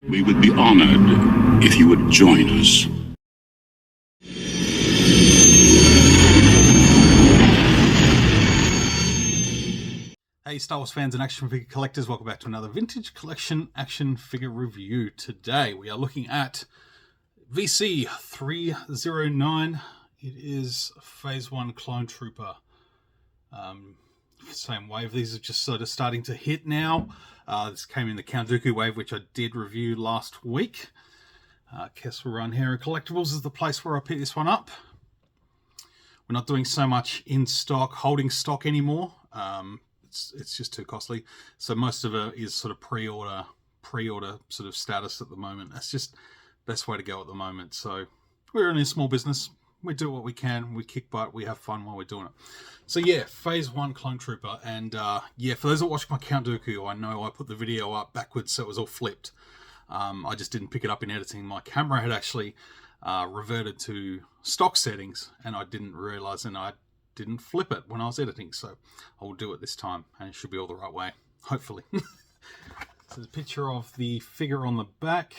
We would be honored if you would join us. Hey Star Wars fans and action figure collectors, welcome back to another vintage collection action figure review. Today we are looking at VC309. It is Phase 1 Clone Trooper. Same wave, these are just sort of starting to hit now. This came in the Count Dooku wave, which I did review last week. Kessel Run Hero Collectibles is the place where I picked this one up. We're not doing so much in stock, holding stock anymore. It's just too costly. So most of it is sort of pre-order sort of status at the moment. That's just the best way to go at the moment. So we're in a small business. We do what we can. We kick butt. We have fun while we're doing it. So yeah, Phase 1 Clone Trooper. And yeah, for those that watch my Count Dooku, I know I put the video up backwards so it was all flipped. I just didn't pick it up in editing. My camera had actually reverted to stock settings, and I didn't realize, and I didn't flip it when I was editing, so I will do it this time, and it should be all the right way, hopefully. So there's a picture of the figure on the back.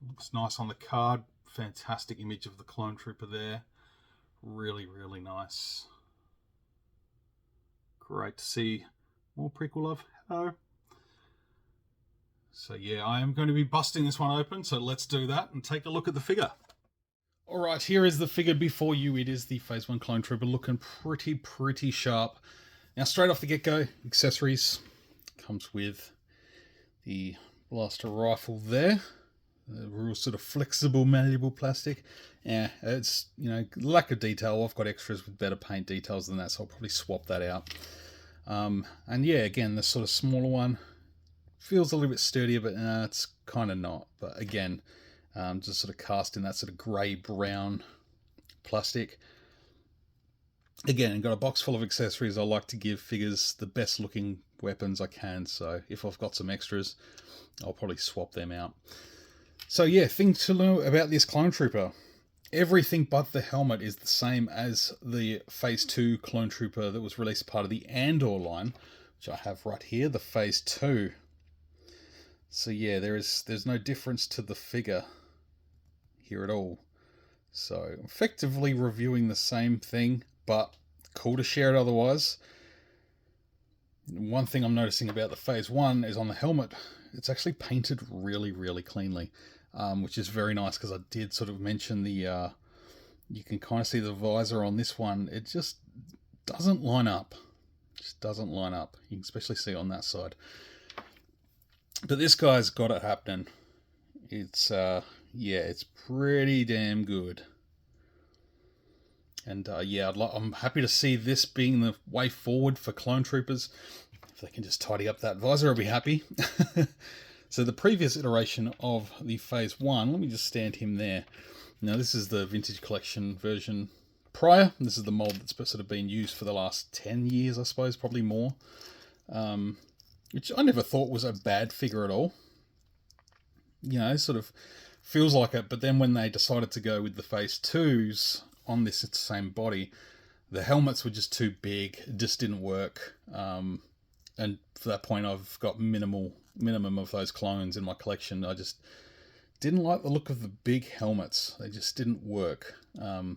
Looks nice on the card. Fantastic image of the Clone Trooper there. Really, really nice. Great to see more prequel love. Hello. So yeah, I am going to be busting this one open, so let's do that and take a look at the figure. Alright, here is the figure before you. It is the Phase 1 Clone Trooper, looking pretty sharp. Now straight off the get-go, accessories. Comes with the blaster rifle there. The real sort of flexible, malleable plastic. Yeah, it's, you know, lack of detail. I've got extras with better paint details than that, so I'll probably swap that out. And yeah, again, the sort of smaller one feels a little bit sturdier, but it's kind of not. But again, just sort of cast in that sort of grey-brown plastic. Again, got a box full of accessories. I like to give figures the best looking weapons I can, so if I've got some extras, I'll probably swap them out. So yeah, thing to know about this Clone Trooper. Everything but the helmet is the same as the Phase 2 Clone Trooper that was released part of the Andor line, which I have right here, the Phase 2. So yeah, there's no difference to the figure here at all. So effectively reviewing the same thing, but cool to share it otherwise. One thing I'm noticing about the Phase 1 is on the helmet, it's actually painted really cleanly, which is very nice, because I did sort of mention the, you can kind of see the visor on this one. It just doesn't line up. Just doesn't line up. You can especially see on that side. But this guy's got it happening. It's, yeah, it's pretty damn good. And yeah, I'm happy to see this being the way forward for Clone Troopers. If they can just tidy up that visor, I'll be happy. So the previous iteration of the Phase 1, let me just stand him there. Now this is the Vintage Collection version prior. This is the mold that's sort of been used for the last 10 years, I suppose, probably more. Which I never thought was a bad figure at all. You know, sort of feels like it, but then when they decided to go with the Phase 2s on this same body, the helmets were just too big. It just didn't work. And for that point, I've got minimum of those clones in my collection. I just didn't like the look of the big helmets. They just didn't work. And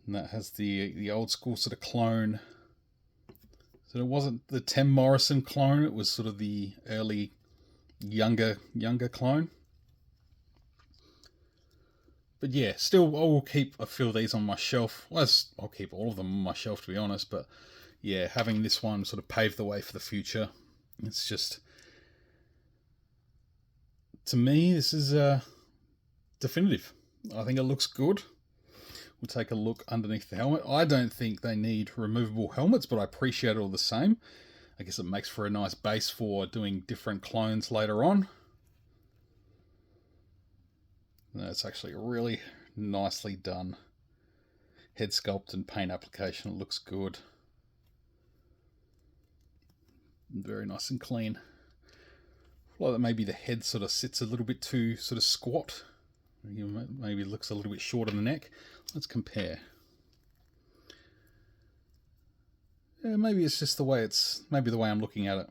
that has the old school sort of clone. So it wasn't the Tim Morrison clone. It was sort of the early, younger clone. But yeah, still, I will keep a few of these on my shelf. Well, I'll keep all of them on my shelf, to be honest. But yeah, having this one sort of pave the way for the future. It's just, to me, this is definitive. I think it looks good. We'll take a look underneath the helmet. I don't think they need removable helmets, but I appreciate it all the same. I guess it makes for a nice base for doing different clones later on. That's actually really nicely done. Head sculpt and paint application, it looks good. Very nice and clean. I feel like that maybe the head sort of sits a little bit too sort of squat. Maybe it looks a little bit short on the neck. Let's compare. Yeah, maybe it's just the way I'm looking at it.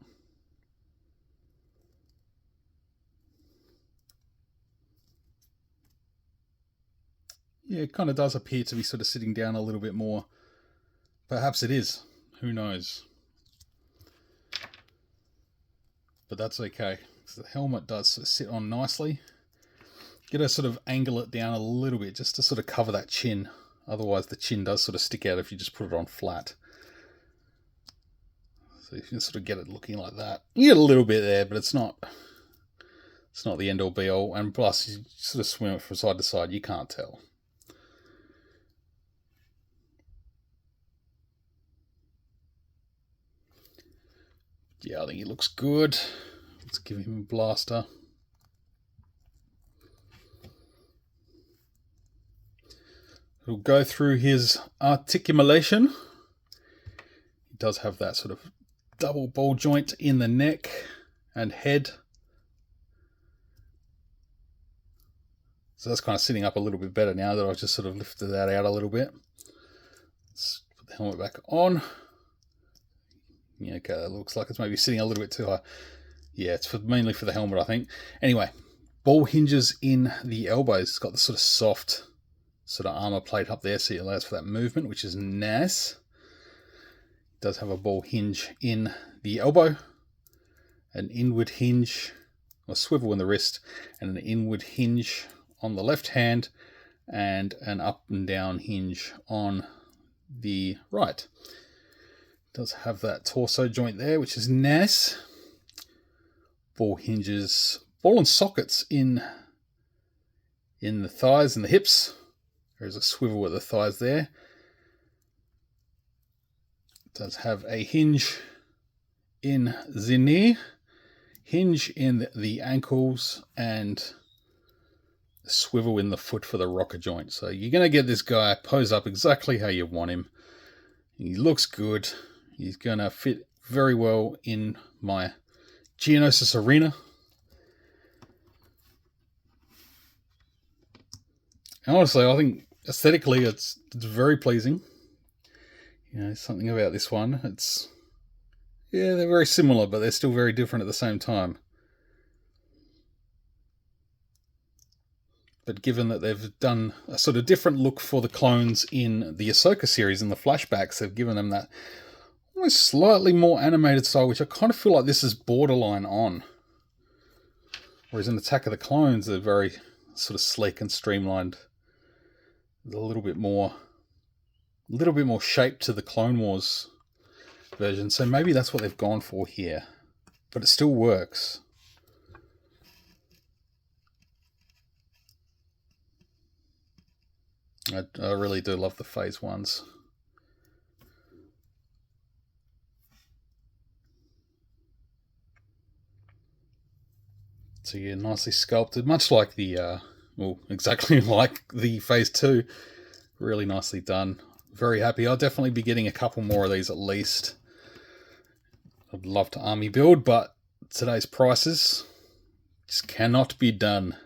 Yeah, it kind of does appear to be sort of sitting down a little bit more. Perhaps it is. Who knows? But that's okay. So the helmet does sort of sit on nicely. Get to sort of angle it down a little bit just to sort of cover that chin. Otherwise the chin does sort of stick out if you just put it on flat. So you can sort of get it looking like that. You get a little bit there, but it's not the end all be all. And plus you sort of swim it from side to side, you can't tell. Yeah, I think he looks good. Let's give him a blaster. It'll go through his articulation. He does have that sort of double ball joint in the neck and head. So that's kind of sitting up a little bit better now that I've just sort of lifted that out a little bit. Let's put the helmet back on. Yeah, okay, that looks like it's maybe sitting a little bit too high. Yeah, it's mainly for the helmet, I think. Anyway, ball hinges in the elbows. It's got the sort of soft sort of armor plate up there, so it allows for that movement, which is nice. It does have a ball hinge in the elbow, an inward hinge, or swivel in the wrist, and an inward hinge on the left hand, and an up and down hinge on the right. Does have that torso joint there, which is nice. Ball hinges, ball and sockets in the thighs and the hips. There's a swivel at the thighs there. It does have a hinge in the knee, hinge in the ankles, and a swivel in the foot for the rocker joint. So you're going to get this guy pose up exactly how you want him. He looks good. He's going to fit very well in my Geonosis arena. And honestly, I think aesthetically it's very pleasing. You know, something about this one. Yeah, they're very similar, but they're still very different at the same time. But given that they've done a sort of different look for the clones in the Ahsoka series and the flashbacks, they've given them that almost slightly more animated style, which I kind of feel like this is borderline on. Whereas in Attack of the Clones, they're very sort of sleek and streamlined. There's a little bit more shape to the Clone Wars version. So maybe that's what they've gone for here. But it still works. I really do love the Phase 1s. So yeah, nicely sculpted, much like the, well, exactly like the Phase 2. Really nicely done. Very happy. I'll definitely be getting a couple more of these at least. I'd love to army build, but today's prices just cannot be done.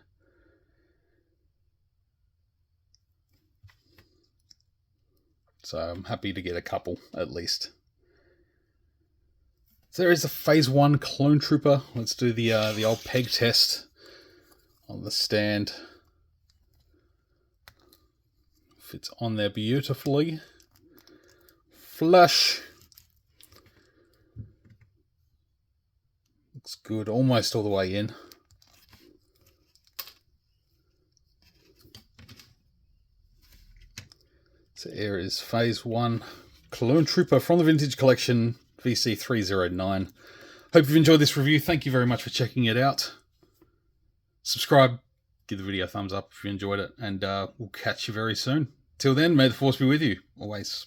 So I'm happy to get a couple at least. So there is a Phase 1 Clone Trooper. Let's do the old peg test on the stand. Fits on there beautifully. Flush. Looks good, almost all the way in. So here is Phase 1 Clone Trooper from the Vintage Collection, VC309. Hope you've enjoyed this review. Thank you very much for checking it out. Subscribe, give the video a thumbs up if you enjoyed it, and we'll catch you very soon. Till then, may the Force be with you, always.